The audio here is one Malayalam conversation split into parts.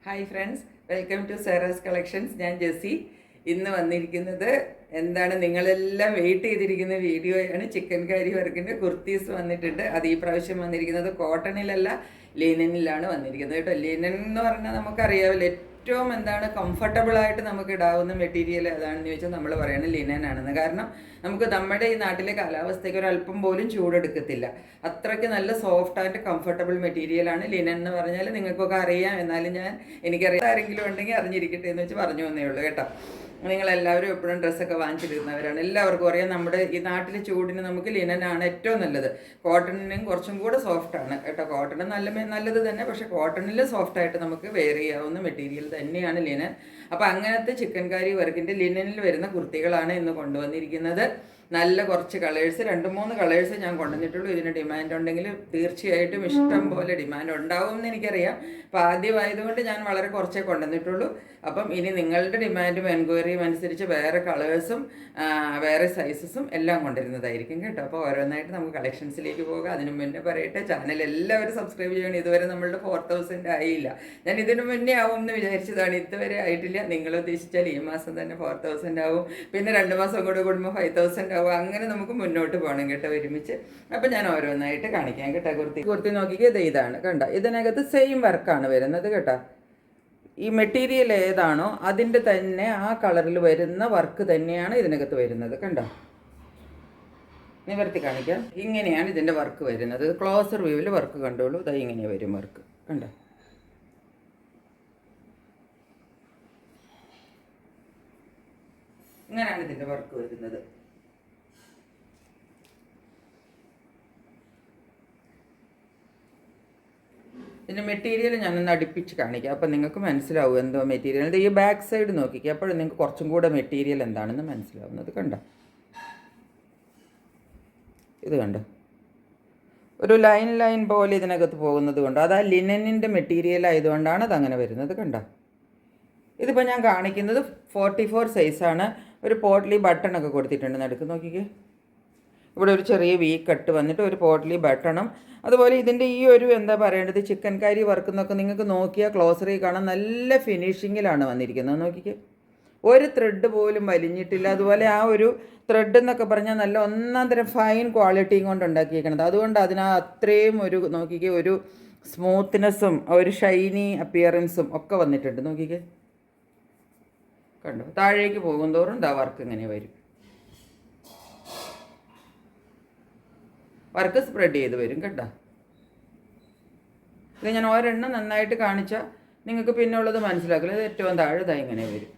Hi friends, welcome to Sera's collections. ഞാൻ ജെസ്സി. ഇന്ന് വന്നിരിക്കുന്നത് എന്താണ്, നിങ്ങളെല്ലാം വെയിറ്റ് ചെയ്തിരിക്കുന്ന വീഡിയോയാണ്. ചിക്കൻ കാരി വർക്കിൻ്റെ കുർത്തീസ് വന്നിട്ടുണ്ട്. അത് ഈ പ്രാവശ്യം വന്നിരിക്കുന്നത് കോട്ടണിലല്ല, ലിനനിലാണ് വന്നിരിക്കുന്നത് കേട്ടോ. ലിനൻ എന്ന് പറഞ്ഞാൽ നമുക്കറിയാമല്ലോ, ഏറ്റവും എന്താണ് കംഫർട്ടബിളായിട്ട് നമുക്ക് ഇടാവുന്ന മെറ്റീരിയൽ ഏതാണെന്ന് ചോദിച്ചാൽ നമ്മൾ പറയുന്നത് ലിനൻ ആണെന്ന്. കാരണം നമുക്ക് നമ്മുടെ ഈ നാട്ടിലെ കാലാവസ്ഥയ്ക്ക് ഒരല്പം പോലും ചൂടെടുക്കത്തില്ല. അത്രയ്ക്ക് നല്ല സോഫ്റ്റ് ആൻഡ് കംഫർട്ടബിൾ മെറ്റീരിയലാണ് ലിനൻ എന്ന് പറഞ്ഞാൽ. നിങ്ങൾക്കൊക്കെ അറിയാം, എന്നാലും എനിക്കറിയാം, ആരെങ്കിലും ഉണ്ടെങ്കിൽ അറിഞ്ഞിരിക്കട്ടെ എന്ന് വെച്ച് പറഞ്ഞു തന്നേ ഉള്ളൂ കേട്ടോ. നിങ്ങളെല്ലാവരും എപ്പോഴും ഡ്രസ്സൊക്കെ വാങ്ങിച്ചിരുന്നവരാണ്, എല്ലാവർക്കും അറിയാം. നമ്മുടെ ഈ നാട്ടിലെ ചൂടിന് നമുക്ക് ലിനനാണ് ഏറ്റവും നല്ലത്. കോട്ടണിനും കുറച്ചും കൂടെ സോഫ്റ്റാണ് കേട്ടോ. കോട്ടൺ നല്ലത് തന്നെ, പക്ഷേ കോട്ടണിൽ സോഫ്റ്റായിട്ട് നമുക്ക് വെയർ ചെയ്യാവുന്ന മെറ്റീരിയൽ തന്നെയാണ് ലിനൻ. അപ്പോൾ അങ്ങനത്തെ ചിക്കൻ കാരി വർക്കിൻ്റെ ലിനനിൽ വരുന്ന കുർത്തികളാണ് ഇന്ന് കൊണ്ടുവന്നിരിക്കുന്നത്. നല്ല കുറച്ച് കളേഴ്സ്, 2-3 കളേഴ്സ് ഞാൻ കൊണ്ടുവന്നിട്ടുള്ളൂ. ഇതിന് ഡിമാൻഡ് ഉണ്ടെങ്കിൽ തീർച്ചയായിട്ടും ഇഷ്ടം പോലെ ഡിമാൻഡ് ഉണ്ടാവും എന്ന് എനിക്കറിയാം. അപ്പോൾ ആദ്യമായതുകൊണ്ട് ഞാൻ വളരെ കുറച്ചേ കൊണ്ടുവന്നിട്ടുള്ളൂ. അപ്പം ഇനി നിങ്ങളുടെ ഡിമാൻഡും എൻക്വയറിയും അനുസരിച്ച് വേറെ കളേഴ്സും വേറെ സൈസസും എല്ലാം കൊണ്ടുവരുന്നതായിരിക്കും കേട്ടോ. അപ്പോൾ ഓരോന്നായിട്ട് നമുക്ക് കളക്ഷൻസിലേക്ക് പോകാം. അതിനു മുന്നേ പറയട്ടെ, ചാനൽ എല്ലാവരും സബ്സ്ക്രൈബ് ചെയ്യണം. ഇതുവരെ നമ്മളുടെ 4000 ആയില്ല. ഞാൻ ഇതിനു മുന്നേ ആവും എന്ന് വിചാരിച്ചതാണ്, ഇതുവരെ ആയിട്ടില്ല. നിങ്ങൾ ഉദ്ദേശിച്ചാൽ ഈ മാസം തന്നെ 4000 ആവും, പിന്നെ 2 മാസം കൂടെ കൂടുമ്പോൾ 5000 ആവും. അങ്ങനെ നമുക്ക് മുന്നോട്ട് പോകണം കേട്ടോ, ഒരുമിച്ച്. അപ്പം ഞാൻ ഓരോന്നായിട്ട് കാണിക്കാം കേട്ടോ. കുർത്തി നോക്കിക്കുക, ഇതാണ് കണ്ട. ഇതിനകത്ത് സെയിം വർക്കാണ് വരുന്നത് കേട്ടോ. ഈ മെറ്റീരിയൽ ഏതാണോ അതിൻ്റെ തന്നെ ആ കളറിൽ വരുന്ന വർക്ക് തന്നെയാണ് ഇതിനകത്ത് വരുന്നത് കണ്ടോ. നിവർത്തി കാണിക്കാം. ഇങ്ങനെയാണ് ഇതിൻ്റെ വർക്ക് വരുന്നത്. ക്ലോസർ വ്യൂവിൽ വർക്ക് കണ്ടോളൂ. ഇതാ ഇങ്ങനെ വരും വർക്ക് കണ്ടോ. ഇങ്ങനെയാണ് ഇതിൻ്റെ വർക്ക് വരുന്നത്. ഇതിൻ്റെ മെറ്റീരിയൽ ഞാനൊന്ന് അടുപ്പിച്ച് കാണിക്കാം, അപ്പം നിങ്ങൾക്ക് മനസ്സിലാവും എന്തോ മെറ്റീരിയൽ. ഇത് ഈ ബാക്ക് സൈഡ് നോക്കിക്കുക, അപ്പോഴും നിങ്ങൾക്ക് കുറച്ചും കൂടെ മെറ്റീരിയൽ എന്താണെന്ന് മനസ്സിലാവുന്നത് കണ്ടോ. ഇത് കണ്ടോ, ഒരു ലൈൻ പോലെ ഇതിനകത്ത് പോകുന്നത് കൊണ്ട്, അത് ആ ലിനനിൻ്റെ മെറ്റീരിയൽ ആയതുകൊണ്ടാണ് അതങ്ങനെ വരുന്നത് കണ്ടോ. ഇതിപ്പോൾ ഞാൻ കാണിക്കുന്നത് 44 സൈസാണ്. ഒരു പോട്ട്ലി ബട്ടണൊക്കെ കൊടുത്തിട്ടുണ്ട് നടുക്ക് നോക്കിക്കേ. ഇവിടെ ഒരു ചെറിയ വി കട്ട് വന്നിട്ട് ഒരു പോട്ട്ലി ബട്ടണും, അതുപോലെ ഇതിൻ്റെ ഈ ഒരു എന്താ പറയേണ്ടത്, ചിക്കൻ കാരി വർക്ക് എന്നൊക്കെ നിങ്ങൾക്ക് നോക്കിയാൽ ക്ലോസറി കാണാൻ നല്ല ഫിനിഷിങ്ങിലാണ് വന്നിരിക്കുന്നത്. നോക്കിക്കേ, ഒരു ത്രെഡ് പോലും വലിഞ്ഞിട്ടില്ല. അതുപോലെ ആ ഒരു ത്രെഡ് എന്നൊക്കെ പറഞ്ഞാൽ നല്ല ഒന്നാം തരം ഫൈൻ ക്വാളിറ്റിയും കൊണ്ട് ഉണ്ടാക്കിയേക്കണത്. അതുകൊണ്ട് അതിന് അത്രയും ഒരു നോക്കിക്കേ, ഒരു സ്മൂത്ത്നെസ്സും ഒരു ഷൈനി അപ്പിയറൻസും ഒക്കെ വന്നിട്ടുണ്ട്. നോക്കിക്കേ കണ്ടോ. താഴേക്ക് പോകും തോറും ഇതാ വർക്ക് ഇങ്ങനെ വരും, വർക്ക് സ്പ്രെഡ് ചെയ്ത് വരും കേട്ടോ. ഇത് ഞാൻ ഒരെണ്ണം നന്നായിട്ട് കാണിച്ചാൽ നിങ്ങൾക്ക് പിന്നെ ഉള്ളത് മനസ്സിലാക്കില്ല. ഇത് ഏറ്റവും താഴെ ഇതാ ഇങ്ങനെ വരും.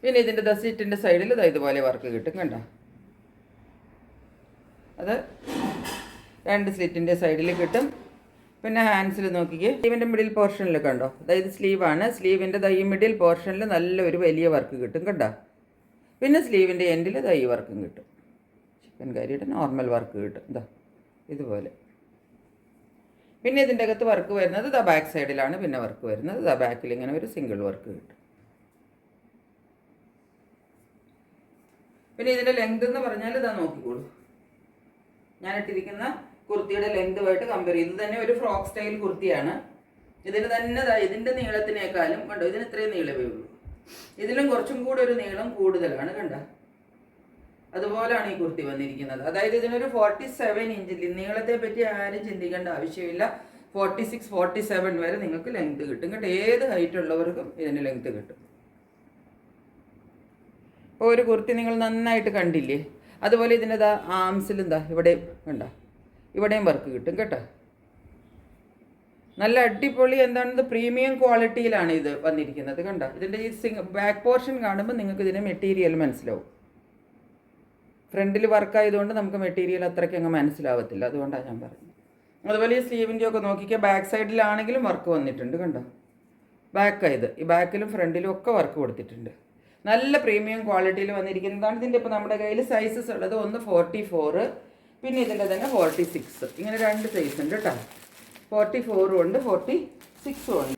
പിന്നെ ഇതിൻ്റെ സീറ്റിൻ്റെ സൈഡിൽ ഇതാ ഇതുപോലെ വർക്ക് കിട്ടും കണ്ടോ. അത് 2 സ്ലിറ്റിൻ്റെ സൈഡിൽ കിട്ടും. പിന്നെ ഹാൻഡ്സിൽ നോക്കിക്കേ, സ്ലീവിൻ്റെ മിഡിൽ പോർഷനിൽ കണ്ടോ, അതായത് സ്ലീവാണ്. സ്ലീവിൻ്റെ ഈ മിഡിൽ പോർഷനിൽ നല്ലൊരു വലിയ വർക്ക് കിട്ടും കണ്ടോ. പിന്നെ സ്ലീവിൻ്റെ എൻഡിൽ ഈ വർക്കും കിട്ടും. ചിക്കൻ കാരിയുടെ നോർമൽ വർക്ക് കിട്ടും ഇതാ ഇതുപോലെ. പിന്നെ ഇതിൻ്റെ അകത്ത് വർക്ക് വരുന്നത് ഇതാ ബാക്ക് സൈഡിലാണ് പിന്നെ വർക്ക് വരുന്നത്. ഇതാ ബാക്കിൽ ഇങ്ങനെ ഒരു സിംഗിൾ വർക്ക് കിട്ടും. പിന്നെ ഇതിൻ്റെ ലെങ്ത് എന്ന് പറഞ്ഞാൽ ഇതാ നോക്കിക്കോളൂ. ഞാനിട്ടിരിക്കുന്ന കുർത്തിയുടെ ലെങ്തുമായിട്ട് കമ്പയർ ചെയ്ത് തന്നെ ഒരു ഫ്രോക്ക് സ്റ്റൈൽ കുർത്തിയാണ്. ഇതിന് തന്നെ ഇതിൻ്റെ നീളത്തിനേക്കാളും കണ്ടോ, ഇതിന് ഇത്രയും നീളമേ ഉള്ളൂ. ഇതിലും കുറച്ചും കൂടെ ഒരു നീളം കൂടുതലാണ് കണ്ട. അതുപോലെയാണ് ഈ കുർത്തി വന്നിരിക്കുന്നത്. അതായത് ഇതിനൊരു 47 ഇഞ്ച് നീളത്തെ പറ്റി ആരും ചിന്തിക്കേണ്ട ആവശ്യമില്ല. 46, 47 വരെ നിങ്ങൾക്ക് ലെങ്ത് കിട്ടും കേട്ടോ. ഏത് ഹൈറ്റ് ഉള്ളവർക്കും ഇതിന് ലെങ്ത് കിട്ടും. ഇപ്പോൾ ഒരു കുർത്തി നിങ്ങൾ നന്നായിട്ട് കണ്ടില്ലേ, അതുപോലെ ഇതിൻ്റെ ആംസിൽ ഇവിടെയും കണ്ടോ, ഇവിടെയും വർക്ക് കിട്ടും കേട്ടോ. നല്ല അടിപൊളി എന്താണത്, പ്രീമിയം ക്വാളിറ്റിയിലാണ് ഇത് വന്നിരിക്കുന്നത് കണ്ടോ. ഇതിൻ്റെ ഈ ബാക്ക് പോർഷൻ കാണുമ്പോൾ നിങ്ങൾക്ക് ഇതിൻ്റെ മെറ്റീരിയൽ മനസ്സിലാവും. ഫ്രണ്ടിൽ വർക്കായതുകൊണ്ട് നമുക്ക് മെറ്റീരിയൽ അത്രയ്ക്ക് അങ്ങ് മനസ്സിലാവത്തില്ല, അതുകൊണ്ടാണ് ഞാൻ പറഞ്ഞത്. അതുപോലെ ഈ സ്ലീവിൻ്റെ ഒക്കെ നോക്കിക്കുക, ബാക്ക് സൈഡിലാണെങ്കിലും വർക്ക് വന്നിട്ടുണ്ട് കണ്ടോ. ബാക്കായത് ഈ ബാക്കിലും ഫ്രണ്ടിലും ഒക്കെ വർക്ക് കൊടുത്തിട്ടുണ്ട്. നല്ല പ്രീമിയം ക്വാളിറ്റിയിൽ വന്നിരിക്കുന്നതാണ്. ഇതിൻ്റെ ഇപ്പോൾ നമ്മുടെ കയ്യിൽ സൈസസ് ഉള്ളത്, ഒന്ന് 44, പിന്നെ ഇതിൻ്റെ തന്നെ 46. ഇങ്ങനെ 2 സൈസ് ഉണ്ട് കേട്ടോ. 44 ഉണ്ട്, 46 ഉണ്ട്.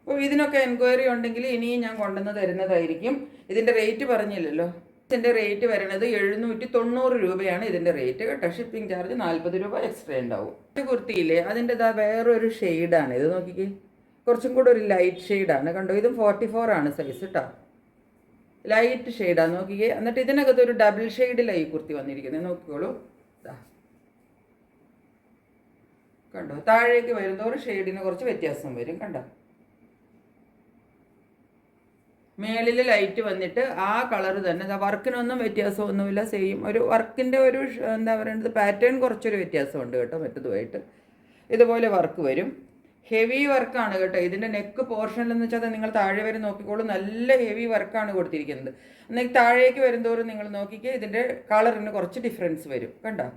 അപ്പോൾ ഇതിനൊക്കെ എൻക്വയറി ഉണ്ടെങ്കിൽ ഇനിയും ഞാൻ കൊണ്ടുവന്ന് തരുന്നതായിരിക്കും. ഇതിൻ്റെ റേറ്റ് പറഞ്ഞില്ലല്ലോ, ഇതിൻ്റെ റേറ്റ് വരുന്നത് 790 രൂപയാണ് ഇതിൻ്റെ റേറ്റ് കേട്ടോ. ഷിപ്പിംഗ് ചാർജ് 40 രൂപ എക്സ്ട്രാ ഉണ്ടാവും. കുർത്തിയില്ലേ അതിൻ്റെതാ വേറൊരു ഷെയ്ഡാണ് ഇത്. നോക്കിക്കേ, കുറച്ചും കൂടെ ഒരു ലൈറ്റ് ഷെയ്ഡാണ് കണ്ടോ. ഇതും 44 ആണ് സൈസ് കേട്ടോ. ലൈറ്റ് ഷെയ്ഡാണ് നോക്കിക്കേ. എന്നിട്ട് ഇതിനകത്ത് ഒരു ഡബിൾ ഷെയ്ഡിലാണ് ഈ കുർത്തി വന്നിരിക്കുന്നത്. നോക്കിക്കോളൂ, കണ്ടോ. താഴേക്ക് വരുന്നതോറും ഷെയ്ഡിന് കുറച്ച് വ്യത്യാസം വരും കണ്ടോ. മേളിൽ ലൈറ്റ് വന്നിട്ട് ആ കളർ തന്നെ, വർക്കിനൊന്നും വ്യത്യാസമൊന്നുമില്ല. സെയിം ഒരു വർക്കിൻ്റെ ഒരു എന്താ പറയുന്നത് പാറ്റേൺ കുറച്ചൊരു വ്യത്യാസമുണ്ട് കേട്ടോ മറ്റതുമായിട്ട്. ഇതുപോലെ വർക്ക് വരും. ഹെവി വർക്കാണ് കേട്ടോ. ഇതിൻ്റെ നെക്ക് പോർഷനിലെന്ന് വെച്ചാൽ നിങ്ങൾ താഴെ വരെ നോക്കിക്കോളൂ, നല്ല ഹെവി വർക്കാണ് കൊടുത്തിരിക്കുന്നത്. എന്നാൽ താഴേക്ക് വരുന്നതോറും നിങ്ങൾ നോക്കിക്കേ ഇതിൻ്റെ കളറിന് കുറച്ച് ഡിഫറൻസ് വരും കണ്ടോ.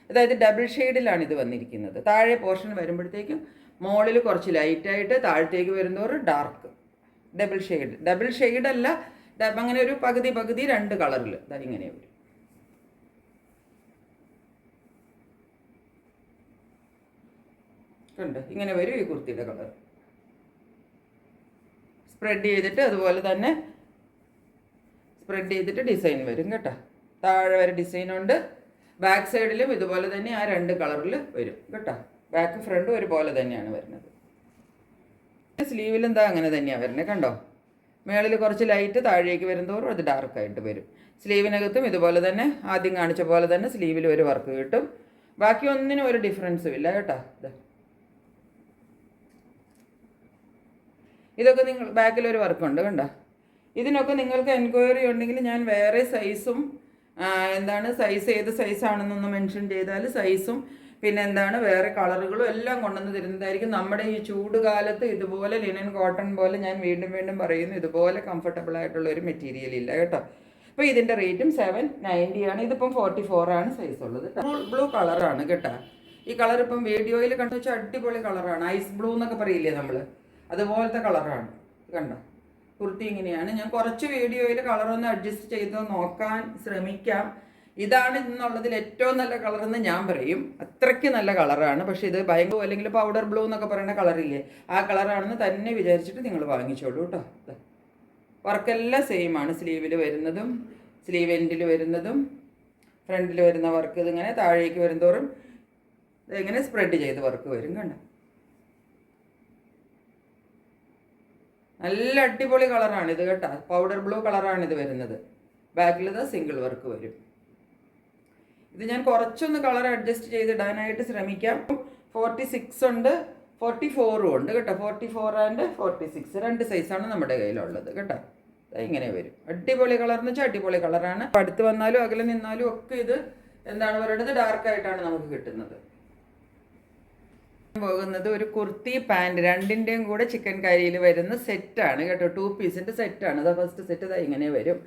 അതായത് ഡബിൾ ഷെയ്ഡിലാണ് ഇത് വന്നിരിക്കുന്നത്. താഴെ പോർഷൻ വരുമ്പോഴത്തേക്കും മുകളിൽ കുറച്ച് ലൈറ്റായിട്ട്, താഴത്തേക്ക് വരുന്നതോറും ഡാർക്ക്. ഡബിൾ ഷെയ്ഡല്ല, അങ്ങനെ ഒരു പകുതി പകുതി 2 കളറിൽ ഇങ്ങനെ വരും. കണ്ടോ, ഇങ്ങനെ വരും ഈ കുർത്തിയുടെ കളർ. സ്പ്രെഡ് ചെയ്തിട്ട് അതുപോലെ തന്നെ സ്പ്രെഡ് ചെയ്തിട്ട് ഡിസൈൻ വരും കേട്ടോ. താഴെ വരെ ഡിസൈനുണ്ട്. ബാക്ക് സൈഡിലും ഇതുപോലെ തന്നെ ആ 2 കളറിൽ വരും കേട്ടോ. ബാക്ക് ഫ്രണ്ടും ഒരുപോലെ തന്നെയാണ് വരുന്നത്. സ്ലീവിലെന്താ അങ്ങനെ തന്നെയാണ് വരുന്നത് കണ്ടോ. മേളിൽ കുറച്ച് ലൈറ്റ്, താഴേക്ക് വരുന്നതോറും അത് ഡാർക്കായിട്ട് വരും. സ്ലീവിനകത്തും ഇതുപോലെ തന്നെ ആദ്യം കാണിച്ച പോലെ തന്നെ സ്ലീവിൽ ഒരു വർക്ക് കിട്ടും. ബാക്കി ഒന്നിനും ഒരു ഡിഫറൻസും ഇല്ല കേട്ടോ. ഇതൊക്കെ നിങ്ങൾ ബാക്കിലൊരു വർക്കുണ്ട് കണ്ടോ. ഇതിനൊക്കെ നിങ്ങൾക്ക് എൻക്വയറി ഉണ്ടെങ്കിൽ ഞാൻ വേറെ സൈസും സൈസ് ഏത് സൈസാണെന്നൊന്ന് മെൻഷൻ ചെയ്താൽ സൈസും പിന്നെ വേറെ കളറുകളും എല്ലാം കൊണ്ടുവന്ന് തരുന്നതായിരിക്കും. നമ്മുടെ ഈ ചൂട് കാലത്ത് ഇതുപോലെ ലിനൻ കോട്ടൺ പോലെ ഞാൻ വീണ്ടും വീണ്ടും പറയുന്നു, ഇതുപോലെ കംഫർട്ടബിൾ ആയിട്ടുള്ള ഒരു മെറ്റീരിയൽ ഇല്ല കേട്ടോ. അപ്പോൾ ഇതിൻ്റെ റേറ്റും 790 ആണ്. ഇതിപ്പം 44 ആണ് സൈസ് ഉള്ളത്. ബ്ലൂ കളറാണ് കേട്ടോ. ഈ കളർ ഇപ്പം വീഡിയോയിൽ കണ്ടു വെച്ചാൽ അടിപൊളി കളറാണ്. ഐസ് ബ്ലൂ എന്നൊക്കെ പറയില്ലേ നമ്മൾ, അതുപോലത്തെ കളറാണ് കണ്ടോ. കുർത്തി ഇങ്ങനെയാണ്. ഞാൻ കുറച്ച് വീഡിയോയിൽ കളറൊന്ന് അഡ്ജസ്റ്റ് ചെയ്ത് നോക്കാൻ ശ്രമിക്കാം. ഇതാണ് ഇന്നുള്ളതിൽ ഏറ്റവും നല്ല കളറെന്ന് ഞാൻ പറയും. അത്രയ്ക്ക് നല്ല കളറാണ്. പക്ഷേ ഇത് ഭയങ്കര അല്ലെങ്കിൽ പൗഡർ ബ്ലൂ എന്നൊക്കെ പറയുന്ന കളറില്ലേ, ആ കളറാണെന്ന് തന്നെ വിചാരിച്ചിട്ട് നിങ്ങൾ വാങ്ങിച്ചോളൂ കേട്ടോ. വർക്കെല്ലാം സെയിം ആണ്. സ്ലീവിൽ വരുന്നതും സ്ലീവ് എൻഡിൽ വരുന്നതും ഫ്രണ്ടിൽ വരുന്ന വർക്ക് ഇതിങ്ങനെ താഴേക്ക് വരുന്നതോറും ഇതിങ്ങനെ സ്പ്രെഡ് ചെയ്ത് വർക്ക് വരും കണ്ടോ. നല്ല അടിപൊളി കളറാണ് ഇത് കേട്ടോ. പൗഡർ ബ്ലൂ കളറാണ് ഇത് വരുന്നത്. ബാക്കിൽ ഇത് സിംഗിൾ വർക്ക് വരും. ഇത് ഞാൻ കുറച്ചൊന്ന് കളർ അഡ്ജസ്റ്റ് ചെയ്തിടാനായിട്ട് ശ്രമിക്കാം. 46 ഉണ്ട്, 44 ഉണ്ട് കേട്ടോ. 44 ആൻഡ് 46 2 സൈസാണ് നമ്മുടെ കയ്യിലുള്ളത് കേട്ടോ. ഇങ്ങനെ വരും. അടിപൊളി കളർ എന്ന് വെച്ചാൽ അടിപൊളി കളറാണ്. അടുത്ത് വന്നാലും അകലെ നിന്നാലും ഒക്കെ ഇത് പറയുന്നത് ഡാർക്കായിട്ടാണ് നമുക്ക് കിട്ടുന്നത്. പോകുന്നത് ഒരു കുർത്തി പാൻറ് രണ്ടിൻ്റെയും കൂടെ ചിക്കൻ കറിയിൽ വരുന്ന സെറ്റാണ് കേട്ടോ. 2 പീസിൻ്റെ സെറ്റാണ്. അത് ഫസ്റ്റ് സെറ്റ് ഇങ്ങനെ വരും.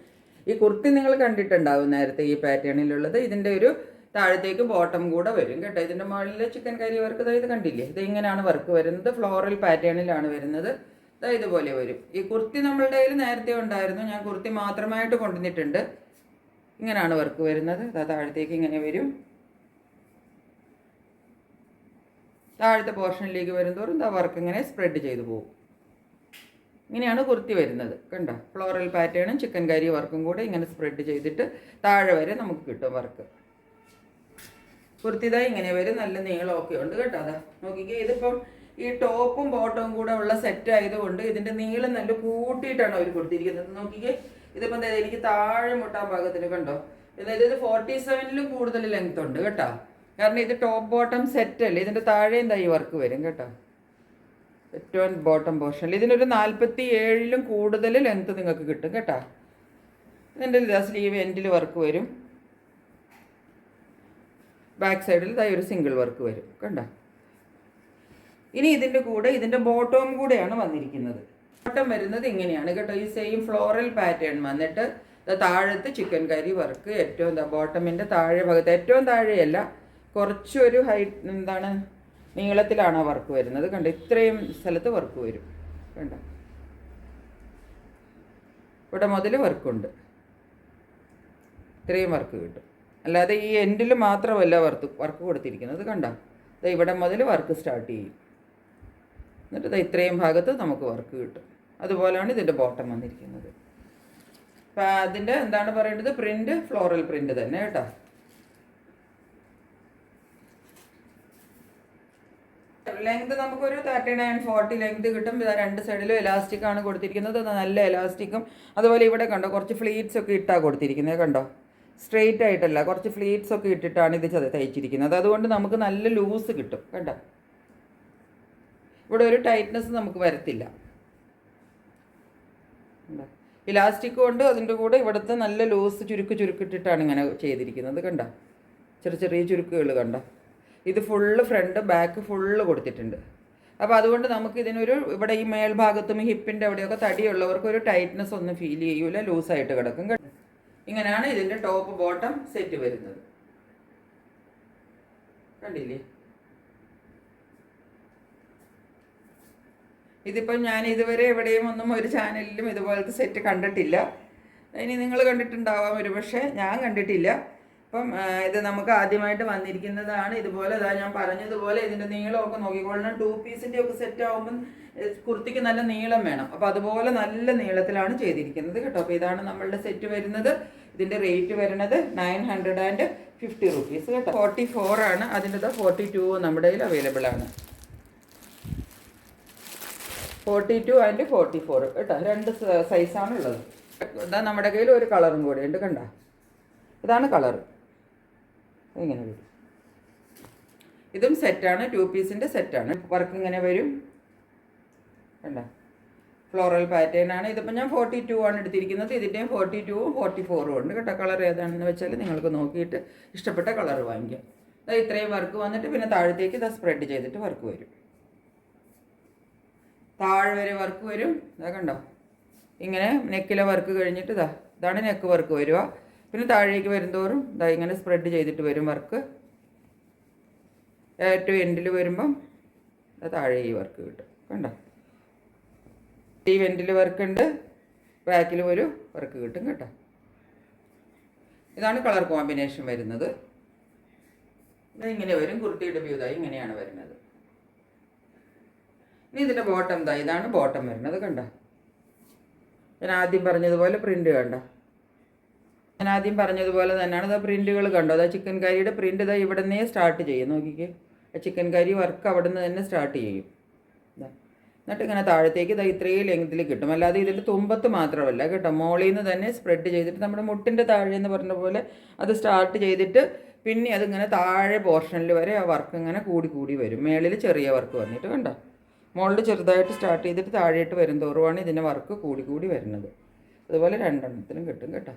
ഈ കുർത്തി നിങ്ങൾ കണ്ടിട്ടുണ്ടാവും നേരത്തെ ഈ പാറ്റേണിലുള്ളത്. ഇതിൻ്റെ ഒരു താഴത്തേക്ക് ബോട്ടം കൂടെ വരും കേട്ടോ. ഇതിൻ്റെ മുകളിൽ ചിക്കൻ കറി വർക്ക് ഇത് കണ്ടില്ലേ, ഇത് ഇങ്ങനെയാണ് വർക്ക് വരുന്നത്. ഫ്ലോറൽ പാറ്റേണിലാണ് വരുന്നത്. ഇതുപോലെ വരും. ഈ കുർത്തി നമ്മളുടെ കയ്യിൽ നേരത്തെ ഉണ്ടായിരുന്നു. ഞാൻ കുർത്തി മാത്രമായിട്ട് കൊണ്ടുവന്നിട്ടുണ്ട്. ഇങ്ങനെയാണ് വർക്ക് വരുന്നത്. താഴത്തേക്ക് ഇങ്ങനെ വരും. താഴത്തെ പോർഷനിലേക്ക് വരുന്നതോറും വർക്ക് ഇങ്ങനെ സ്പ്രെഡ് ചെയ്തു പോകും. ഇങ്ങനെയാണ് കുർത്തി വരുന്നത് കണ്ടോ. ഫ്ലോറൽ പാറ്റേണും ചിക്കൻ കറി വർക്കും കൂടെ ഇങ്ങനെ സ്പ്രെഡ് ചെയ്തിട്ട് താഴെ വരെ നമുക്ക് കിട്ടും വർക്ക്. കുർത്തി ഇങ്ങനെ വരും. നല്ല നീളമൊക്കെ ഉണ്ട് കേട്ടോ. നോക്കിക്കേ, ഇതിപ്പം ഈ ടോപ്പും ബോട്ടവും കൂടെ ഉള്ള സെറ്റ് ആയതുകൊണ്ട് ഇതിൻ്റെ നീളം നല്ല കൂട്ടിയിട്ടാണ് അവർ കൊടുത്തിരിക്കുന്നത്. നോക്കിക്കേ, ഇതിപ്പം എനിക്ക് താഴെ മുട്ടാൻ പാകത്തിന് കണ്ടോ. അതായത് ഇത് 47ലും കൂടുതൽ ലെങ്ത് ഉണ്ട് കേട്ടോ. കാരണം ഇത് ടോപ്പ് ബോട്ടം സെറ്റ് അല്ലേ. ഇതിൻ്റെ താഴെയും ഈ വർക്ക് വരും കേട്ടോ. ഏറ്റവും ബോട്ടം പോർഷനിൽ ഇതിനൊരു 47ലും കൂടുതൽ ലെങ്ത് നിങ്ങൾക്ക് കിട്ടും കേട്ടോ. ഇതിൻ്റെ സ്ലീവ് എൻഡിൽ വർക്ക് വരും. ബാക്ക് സൈഡിൽ ഒരു സിംഗിൾ വർക്ക് വരും കണ്ടോ. ഇനി ഇതിൻ്റെ കൂടെ ഇതിൻ്റെ ബോട്ടവും കൂടെയാണ് വന്നിരിക്കുന്നത്. ബോട്ടം വരുന്നത് ഇങ്ങനെയാണ് കേട്ടോ. ഈ സെയിം ഫ്ലോറൽ പാറ്റേൺ വന്നിട്ട് താഴത്ത് ചിക്കൻ കറി വർക്ക് ഏറ്റവും ബോട്ടമിൻ്റെ താഴെ ഭാഗത്ത്, ഏറ്റവും താഴെയല്ല, കുറച്ചൊരു ഹൈറ്റ് നീളത്തിലാണ് ആ വർക്ക് വരുന്നത് കണ്ടോ. ഇത്രയും സ്ഥലത്ത് വർക്ക് വരും കണ്ടോ. ഇവിടെ മുതൽ വർക്കുണ്ട്. ഇത്രയും വർക്ക് കിട്ടും. അല്ലാതെ ഈ എൻഡിൽ മാത്രമല്ല വർക്ക് കൊടുത്തിരിക്കുന്നത് കണ്ടോ. ഇവിടെ മുതൽ വർക്ക് സ്റ്റാർട്ട് ചെയ്യും. എന്നിട്ട് ഇത്രയും ഭാഗത്ത് നമുക്ക് വർക്ക് കിട്ടും. അതുപോലെയാണ് ഇതിൻ്റെ ബോട്ടം വന്നിരിക്കുന്നത്. അതിൻ്റെ എന്താണ് പറയേണ്ടത്, പ്രിൻ്റ് ഫ്ലോറൽ പ്രിൻ്റ് തന്നെ കേട്ടോ. ലെങ്ത് നമുക്കൊരു 39-40 ലെങ്ത് കിട്ടും. രണ്ട് സൈഡിലും എലാസ്റ്റിക് ആണ് കൊടുത്തിരിക്കുന്നത്, നല്ല എലാസ്റ്റിക്കും. അതുപോലെ ഇവിടെ കണ്ടോ കുറച്ച് ഫ്ലീറ്റ്സ് ഒക്കെ ഇട്ടാണ് കൊടുത്തിരിക്കുന്നത് കണ്ടോ, സ്ട്രെയിറ്റ് ആയിട്ടല്ല, കുറച്ച് ഫ്ലീറ്റ്സ് ഒക്കെ ഇട്ടിട്ടാണ് ഇത് തയ്ച്ചിരിക്കുന്നത്. അതുകൊണ്ട് നമുക്ക് നല്ല ലൂസ് കിട്ടും കണ്ടോ. ഇവിടെ ഒരു ടൈറ്റ്നെസ് നമുക്ക് വരത്തില്ല. ഇലാസ്റ്റിക് കൊണ്ട് അതിൻ്റെ കൂടെ ഇവിടുത്തെ നല്ല ലൂസ് ചുരുക്കിട്ടിട്ടാണ് ഇങ്ങനെ ചെയ്തിരിക്കുന്നത് കണ്ടോ. ചെറിയ ചുരുക്കുകൾ കണ്ടോ. ഇത് ഫുള്ള് ഫ്രണ്ട് ബാക്ക് ഫുള്ള് കൊടുത്തിട്ടുണ്ട്. അപ്പോൾ അതുകൊണ്ട് നമുക്ക് ഇതിനൊരു ഇവിടെ ഈ മേൽഭാഗത്തും ഹിപ്പിൻ്റെ അവിടെയൊക്കെ തടിയുള്ളവർക്ക് ഒരു ടൈറ്റ്നെസ് ഒന്നും ഫീൽ ചെയ്യൂല, ലൂസായിട്ട് കിടക്കും കേട്ടോ. ഇങ്ങനെയാണ് ഇതിൻ്റെ ടോപ്പ് ബോട്ടം സെറ്റ് വരുന്നത്. കണ്ടില്ലേ, ഇതിപ്പം ഞാൻ ഇതുവരെ എവിടെയും ഒന്നും ഒരു ചാനലിലും ഇതുപോലത്തെ സെറ്റ് കണ്ടിട്ടില്ല. ഇനി നിങ്ങൾ കണ്ടിട്ടുണ്ടാവാം ഒരു പക്ഷേ, ഞാൻ കണ്ടിട്ടില്ല. അപ്പം ഇത് നമുക്ക് ആദ്യമായിട്ട് വന്നിരിക്കുന്നതാണ്. ഇതുപോലെ ഇതാ ഞാൻ പറഞ്ഞതുപോലെ ഇതിൻ്റെ നീളമൊക്കെ നോക്കിക്കൊള്ളണം. 2 പീസിൻ്റെ ഒക്കെ സെറ്റ് ആകുമ്പം കുർത്തിക്ക് നല്ല നീളം വേണം. അപ്പോൾ അതുപോലെ നല്ല നീളത്തിലാണ് ചെയ്തിരിക്കുന്നത് കേട്ടോ. അപ്പോൾ ഇതാണ് നമ്മളുടെ സെറ്റ് വരുന്നത്. ഇതിൻ്റെ റേറ്റ് വരുന്നത് 950 റുപ്പീസ് കേട്ടോ. 44 ആണ്, അതിൻ്റെ 42 നമ്മുടെ കയ്യിൽ അവൈലബിൾ ആണ്. 42 ആൻഡ് 44 കേട്ടോ, 2 സൈസാണ് ഉള്ളത്. ഇതാ നമ്മുടെ കയ്യിൽ ഒരു കളറും കൂടെ ഉണ്ട് കണ്ടോ. ഇതാണ് കളർ, ഇങ്ങനെ വരും. ഇതും സെറ്റാണ്, 2 പീസിൻ്റെ സെറ്റാണ്. വർക്ക് ഇങ്ങനെ വരും കണ്ടോ, ഫ്ലോറൽ പാറ്റേൺ ആണ്. ഇതിപ്പോൾ ഞാൻ 42 ആണ് എടുത്തിരിക്കുന്നത്. ഇതിൻ്റെയും 42ഉം 44ഉം ഉണ്ട് കേട്ടോ. കളർ ഏതാണെന്ന് വെച്ചാൽ നിങ്ങൾക്ക് നോക്കിയിട്ട് ഇഷ്ടപ്പെട്ട കളർ വാങ്ങിക്കാം. ഇത്രയും വർക്ക് വന്നിട്ട് പിന്നെ താഴത്തേക്ക് ഇത് സ്പ്രെഡ് ചെയ്തിട്ട് വർക്ക് വരും. താഴെ വരെ വർക്ക് വരും. ഇതാ കണ്ടോ, ഇങ്ങനെ നെക്കിലെ വർക്ക് കഴിഞ്ഞിട്ട് ഇതാണ് നെക്ക് വർക്ക് വരിക. പിന്നെ താഴേക്ക് വരുന്തോറും ഇതാ ഇങ്ങനെ സ്പ്രെഡ് ചെയ്തിട്ട് വരും വർക്ക്. ഏറ്റവും എൻഡിൽ വരുമ്പം താഴെ ഈ വർക്ക് കിട്ടും കണ്ടോ. ഈ വെൻറ്റിൽ വർക്ക് ഉണ്ട്, ബാക്കിൽ ഒരു വർക്ക് കിട്ടും കേട്ടോ. ഇതാണ് കളർ കോമ്പിനേഷൻ വരുന്നത്. ഇങ്ങനെ വരും. കുർത്തിയുടെ വ്യൂ ഇങ്ങനെയാണ് വരുന്നത്. ഇനി ഇതിൻ്റെ ബോട്ടം ഇതാണ് ബോട്ടം വരുന്നത് കണ്ടോ. ഞാൻ ആദ്യം പറഞ്ഞതുപോലെ പ്രിൻ്റ് കണ്ടോ. ഞാൻ ആദ്യം പറഞ്ഞതുപോലെ തന്നെയാണ്. ഇതാ പ്രിൻറ്റുകൾ കണ്ടോ. അതാ ചിക്കൻ കറിയുടെ പ്രിൻ്റ് ഇതാ ഇവിടെ നിന്നേ സ്റ്റാർട്ട് ചെയ്യും. നോക്കിക്കേ, ചിക്കൻ കറി വർക്ക് അവിടെ നിന്ന് തന്നെ സ്റ്റാർട്ട് ചെയ്യും. എന്നിട്ട് ഇങ്ങനെ താഴത്തേക്ക് ഇതാ ഇത്രയും ലെങ്ത്തിൽ കിട്ടും. അല്ലാതെ ഇതിൻ്റെ തുമ്പത്ത് മാത്രമല്ല കേട്ടോ, മോളിൽ നിന്ന് തന്നെ സ്പ്രെഡ് ചെയ്തിട്ട് നമ്മുടെ മുട്ടിൻ്റെ താഴെ എന്ന് പറഞ്ഞ പോലെ അത് സ്റ്റാർട്ട് ചെയ്തിട്ട് പിന്നെ അതിങ്ങനെ താഴെ പോർഷനിൽ വരെ ആ വർക്ക് ഇങ്ങനെ കൂടി വരും. മേളിൽ ചെറിയ വർക്ക് വന്നിട്ട് കണ്ടോ. മുകളിൽ ചെറുതായിട്ട് സ്റ്റാർട്ട് ചെയ്തിട്ട് താഴേട്ട് വരും തോറുമാണ് ഇതിൻ്റെ വർക്ക് കൂടി വരുന്നത്. അതുപോലെ 2 എണ്ണത്തിലും കിട്ടും കേട്ടോ.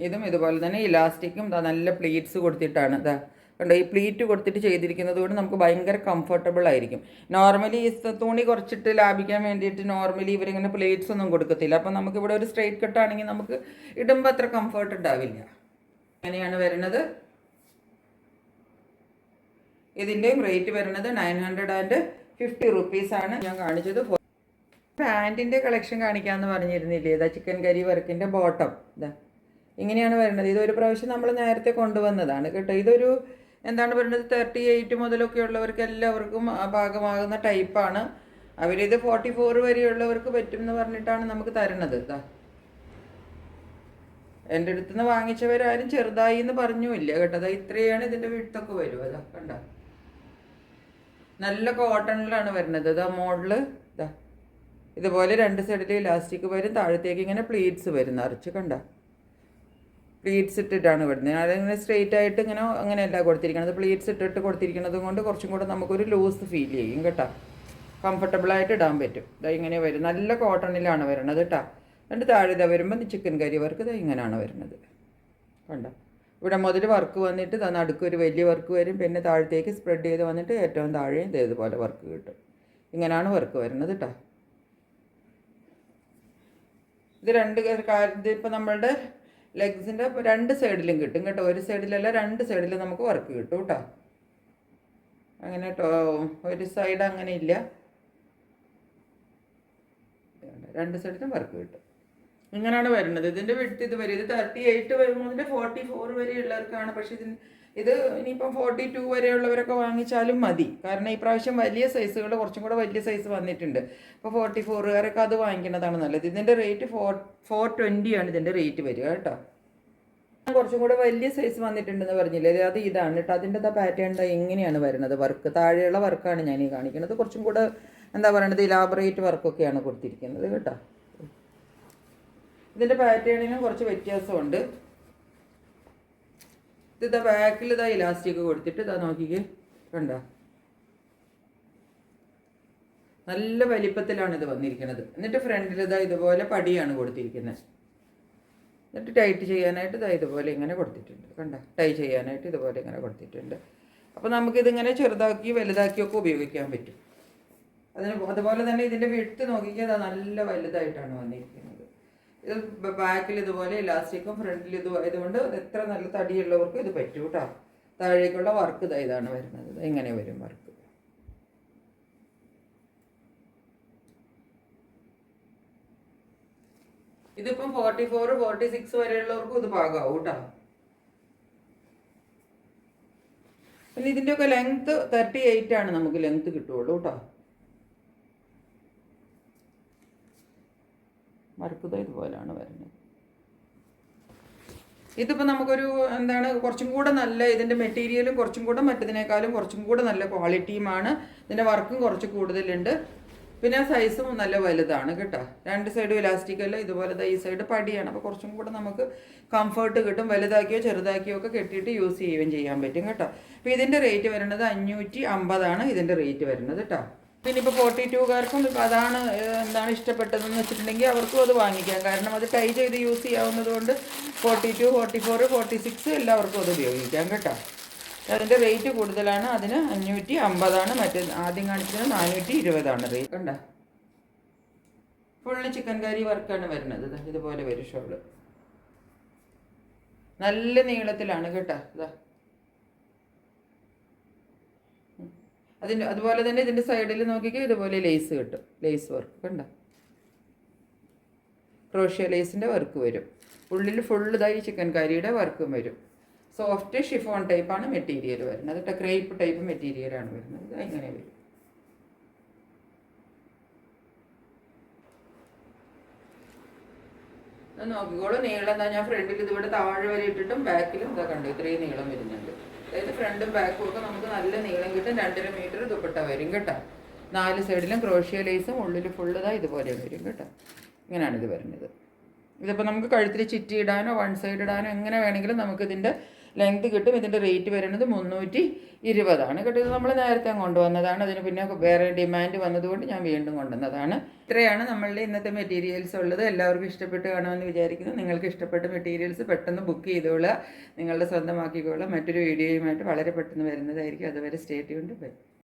ഇതും ഇതുപോലെ തന്നെ ഇലാസ്റ്റിക്കും നല്ല പ്ലീറ്റ്സ് കൊടുത്തിട്ടാണ് കണ്ടോ. ഈ പ്ലീറ്റ് കൊടുത്തിട്ട് ചെയ്തിരിക്കുന്നത് കൊണ്ട് നമുക്ക് ഭയങ്കര കംഫർട്ടബിൾ ആയിരിക്കും. നോർമലി ഈ തുണി കുറച്ചിട്ട് ലാഭിക്കാൻ വേണ്ടിയിട്ട് നോർമലി ഇവരിങ്ങനെ പ്ലേറ്റ്സ് ഒന്നും കൊടുക്കത്തില്ല. അപ്പം നമുക്കിവിടെ ഒരു സ്ട്രെയിറ്റ് കട്ടാണെങ്കിൽ നമുക്ക് ഇടുമ്പോൾ അത്ര കംഫർട്ട് ഉണ്ടാവില്ല. അങ്ങനെയാണ് വരുന്നത്. ഇതിൻ്റെയും റേറ്റ് വരുന്നത് 950 റുപ്പീസാണ്. ഞാൻ കാണിച്ചത് പാൻറ്റിൻ്റെ കളക്ഷൻ കാണിക്കാമെന്ന് പറഞ്ഞിരുന്നില്ലേ. ഇതാ ചിക്കൻ കറി വർക്കിൻ്റെ ബോട്ടം ഇങ്ങനെയാണ് വരുന്നത്. ഇതൊരു പ്രാവശ്യം നമ്മൾ നേരത്തെ കൊണ്ടുവന്നതാണ് കേട്ടോ. ഇതൊരു എന്താണ് പറയുന്നത് 38 മുതലൊക്കെ ഉള്ളവർക്ക് എല്ലാവർക്കും ഭാഗമാകുന്ന ടൈപ്പാണ്. അവരിത് 44 വരെയുള്ളവർക്ക് പറ്റും എന്ന് പറഞ്ഞിട്ടാണ് നമുക്ക് തരുന്നത്. എൻ്റെ അടുത്ത് നിന്ന് വാങ്ങിച്ചവരാരും ചെറുതായി എന്ന് പറഞ്ഞുമില്ല കേട്ടോ. ഇത്രയാണ് ഇതിൻ്റെ വിട്ടൊക്കെ വരും. കണ്ട നല്ല കോട്ടണിലാണ് വരുന്നത്. മോഡല് ഇതുപോലെ 2 സൈഡിൽ ഇലാസ്റ്റിക് വരും. താഴത്തേക്ക് ഇങ്ങനെ പ്ലീറ്റ്സ് വരും നിറച്ച് കണ്ട. പ്ലീറ്റ്സ് ഇട്ടിട്ടാണ് വരുന്നത്. അതിങ്ങനെ സ്ട്രെയിറ്റ് ആയിട്ട് ഇങ്ങനെ അങ്ങനെയല്ല കൊടുത്തിരിക്കുന്നത്. പ്ലീറ്റ്സ് ഇട്ടിട്ട് കൊടുത്തിരിക്കുന്നത് കൊണ്ട് കുറച്ചും കൂടെ നമുക്കൊരു ലൂസ് ഫീൽ ചെയ്യും കേട്ടോ. കംഫർട്ടബിളായിട്ട് ഇടാൻ പറ്റും. ഇങ്ങനെ വരും. നല്ല കോട്ടണിലാണ് വരുന്നത് കേട്ടോ. എന്നിട്ട് താഴെ വരുമ്പോൾ ചിക്കൻ കറി വർക്ക് ഇങ്ങനെയാണ് വരുന്നത് കണ്ടോ. ഇവിടെ മുതൽ വർക്ക് വന്നിട്ട് നടുക്ക് ഒരു വലിയ വർക്ക് വരും. പിന്നെ താഴത്തേക്ക് സ്പ്രെഡ് ചെയ്ത് വന്നിട്ട് ഏറ്റവും താഴെ ഇതേപോലെ വർക്ക് കിട്ടും. ഇങ്ങനെയാണ് വർക്ക് വരുന്നത് കേട്ടോ. ഇത് ഇപ്പോൾ നമ്മളുടെ ലെഗ്സിൻ്റെ 2 സൈഡിലും കിട്ടും കേട്ടോ. ഒരു സൈഡിലല്ല 2 സൈഡിലും നമുക്ക് വർക്ക് കിട്ടും കേട്ടോ. അങ്ങനെ ഒരു സൈഡ് അങ്ങനെ ഇല്ല, 2 സൈഡിലും വർക്ക് കിട്ടും. ഇങ്ങനെയാണ് വരുന്നത്. ഇതിൻ്റെ വിഡ്ത്ത് ഇത് വരും. ഇത് 38 മുതൽ 44 വരെ ഉള്ളവർക്കാണ്. പക്ഷേ ഇത് ഇനിയിപ്പം 42 വരെയുള്ളവരൊക്കെ വാങ്ങിച്ചാലും മതി. കാരണം ഈ പ്രാവശ്യം വലിയ സൈസുകൾ കുറച്ചും കൂടെ വലിയ സൈസ് വന്നിട്ടുണ്ട്. അപ്പോൾ 44കാരൊക്കെ അത് വാങ്ങിക്കുന്നതാണ് നല്ലത്. ഇതിൻ്റെ റേറ്റ് 420 ആണ് ഇതിൻ്റെ റേറ്റ് വരിക കേട്ടോ. കുറച്ചും കൂടെ വലിയ സൈസ് വന്നിട്ടുണ്ടെന്ന് പറഞ്ഞില്ലേ, അത് ഇതാണ് കേട്ടോ. അതിൻ്റെ പാറ്റേൺ എങ്ങനെയാണ് വരുന്നത്, വർക്ക് താഴെയുള്ള വർക്കാണ് ഞാൻ ഈ കാണിക്കുന്നത്. കുറച്ചും കൂടെ എന്താ പറയുന്നത്, ഇലാബറേറ്റ് വർക്കൊക്കെയാണ് കൊടുത്തിരിക്കുന്നത് കേട്ടോ. ഇതിൻ്റെ പാറ്റേണിനും കുറച്ച് വ്യത്യാസമുണ്ട്. ഇതാ ബാക്കിൽ ഇതാ ഇലാസ്റ്റിക് കൊടുത്തിട്ട് ഇതാ നോക്കിക്കേ, കണ്ട നല്ല വലിപ്പത്തിലാണ് ഇത് വന്നിരിക്കുന്നത്. എന്നിട്ട് ഫ്രണ്ടിൽ ഇതാ ഇതുപോലെ പടിയാണ് കൊടുത്തിരിക്കുന്നത്. എന്നിട്ട് ടൈറ്റ് ചെയ്യാനായിട്ട് ഇതാ ഇതുപോലെ ഇങ്ങനെ കൊടുത്തിട്ടുണ്ട്, കണ്ട ടൈ ചെയ്യാനായിട്ട് ഇതുപോലെ ഇങ്ങനെ കൊടുത്തിട്ടുണ്ട്. അപ്പോൾ നമുക്കിതിങ്ങനെ ചെറുതാക്കി വലുതാക്കിയൊക്കെ ഉപയോഗിക്കാൻ പറ്റും. അതുപോലെ തന്നെ ഇതിൻ്റെ വിഡ്ത്ത് നോക്കിയാൽ അത് നല്ല വലുതായിട്ടാണ് വന്നിരിക്കുന്നത്. ഇത് ബാക്കിൽ ഇതുപോലെ ഇലാസ്റ്റിക്കും ഫ്രണ്ടിൽ ഇത് ആയതുകൊണ്ട് എത്ര നല്ല തടിയുള്ളവർക്കും ഇത് പറ്റും കേട്ടോ. താഴേക്കുള്ള വർക്ക് ഇതാണ് വരുന്നത്. ഇങ്ങനെ വരും വർക്ക്. ഇതിപ്പം 44, 46 വരെയുള്ളവർക്കും ഇത് പാകാവും കേട്ടോ. പിന്നെ ഇതിൻ്റെയൊക്കെ ലെങ്ത്ത് 38 ആണ് നമുക്ക് ലെങ്ത്ത് കിട്ടുള്ളൂ കേട്ടോ. വർക്ക് ഇതുപോലെയാണ് വരുന്നത്. ഇതിപ്പോൾ നമുക്കൊരു എന്താണ് കുറച്ചും കൂടെ നല്ല, ഇതിൻ്റെ മെറ്റീരിയലും കുറച്ചും കൂടെ മറ്റതിനേക്കാളും കുറച്ചും കൂടെ നല്ല ക്വാളിറ്റിയുമാണ്. ഇതിൻ്റെ വർക്കും കുറച്ച് കൂടുതലുണ്ട്. പിന്നെ സൈസും നല്ല വലുതാണ് കേട്ടോ. രണ്ട് സൈഡും ഇലാസ്റ്റിക് അല്ല, ഇതുപോലെ ഈ സൈഡ് പടിയാണ്. അപ്പോൾ കുറച്ചും കൂടെ നമുക്ക് കംഫർട്ട് കിട്ടും. വലുതാക്കിയോ ചെറുതാക്കിയോ ഒക്കെ കെട്ടിയിട്ട് യൂസ് ചെയ്യുകയും ചെയ്യാൻ പറ്റും കേട്ടോ. അപ്പോൾ ഇതിൻ്റെ റേറ്റ് വരുന്നത് 550 ഇതിൻ്റെ റേറ്റ് വരുന്നത് കേട്ടോ. പിന്നെ ഇപ്പോൾ 42കാർക്കും ഇപ്പോൾ അതാണ് എന്താണ് ഇഷ്ടപ്പെട്ടതെന്ന് വെച്ചിട്ടുണ്ടെങ്കിൽ അവർക്കും അത് വാങ്ങിക്കാം. കാരണം അത് ടൈ ചെയ്ത് യൂസ് ചെയ്യാവുന്നത് കൊണ്ട് 42, 44, 46 എല്ലാവർക്കും അത് ഉപയോഗിക്കാം കേട്ടോ. അതിൻ്റെ റേറ്റ് കൂടുതലാണ്. അതിന് 550. മറ്റേ ആദ്യം കാണിച്ചത് 420 റേറ്റ്. കണ്ട ഫുള്ള് ചിക്കൻ കറി വർക്കാണ് വരുന്നത്. ഇതുപോലെ വരും ഷോള്. നല്ല നീളത്തിലാണ് കേട്ടോ. ഇതാ അതുപോലെ തന്നെ ഇതിൻ്റെ സൈഡിൽ നോക്കിയാൽ ഇതുപോലെ ലേസ് കിട്ടും. ലേസ് വർക്ക് കണ്ട, ക്രോഷ്യ ലേസിൻ്റെ വർക്ക് വരും. ഉള്ളിൽ ഫുള്ള് ഇതായി ചിക്കൻ കറിയുടെ വർക്കും വരും. സോഫ്റ്റ് ഷിഫോൺ ടൈപ്പാണ് മെറ്റീരിയൽ വരുന്നത് കേട്ടോ. ക്രേപ്പ് ടൈപ്പ് മെറ്റീരിയലാണ് വരുന്നത്. ഇങ്ങനെ വരും. നോക്കിക്കോളൂ. നീളം എന്താ, ഞാൻ ഫ്രണ്ടിൽ ഇതിവിടെ താഴെ വരെ ഇട്ടിട്ടും ബാക്കിലും ഇതാ കണ്ടു ഇത്രയും നീളം വരുന്നുണ്ട്. അതായത് ഫ്രണ്ടും ബാക്കും ഒക്കെ നമുക്ക് നല്ല നീളം കിട്ടും. 2.5 മീറ്റർ ദുപ്പട്ട വരും കേട്ടോ. 4 സൈഡിലും ക്രോഷ്യ ലേസും ഉള്ളിൽ ഫുള്ള് ഇതുപോലെ വരും കേട്ടോ. ഇങ്ങനെയാണ് ഇത് വരുന്നത്. ഇതിപ്പോൾ നമുക്ക് കഴുത്തിൽ ചിറ്റി ഇടാനോ വൺ സൈഡ് ഇടാനോ എങ്ങനെ വേണമെങ്കിലും നമുക്കിതിൻ്റെ ലെങ്ത് കിട്ടും. ഇതിൻ്റെ റേറ്റ് വരുന്നത് 320 കേട്ടോ. ഇത് നമ്മൾ നേരത്തെ കൊണ്ടുവന്നതാണ്. അതിന് പിന്നെ വേറെ ഡിമാൻഡ് വന്നതുകൊണ്ട് ഞാൻ വീണ്ടും കൊണ്ടുവന്നതാണ്. ഇത്രയാണ് നമ്മളുടെ ഇന്നത്തെ മെറ്റീരിയൽസ് ഉള്ളത്. എല്ലാവർക്കും ഇഷ്ടപ്പെട്ട് കാണുമെന്ന് വിചാരിക്കുന്നു. നിങ്ങൾക്ക് ഇഷ്ടപ്പെട്ട മെറ്റീരിയൽസ് പെട്ടെന്ന് ബുക്ക് ചെയ്തോളുക, നിങ്ങളുടെ സ്വന്തമാക്കിക്കോളുക. മറ്റൊരു വീഡിയോയുമായിട്ട് വളരെ പെട്ടെന്ന് വരുന്നതായിരിക്കും. അതുവരെ സ്റ്റേ ട്യൂൺഡ്. ബൈ.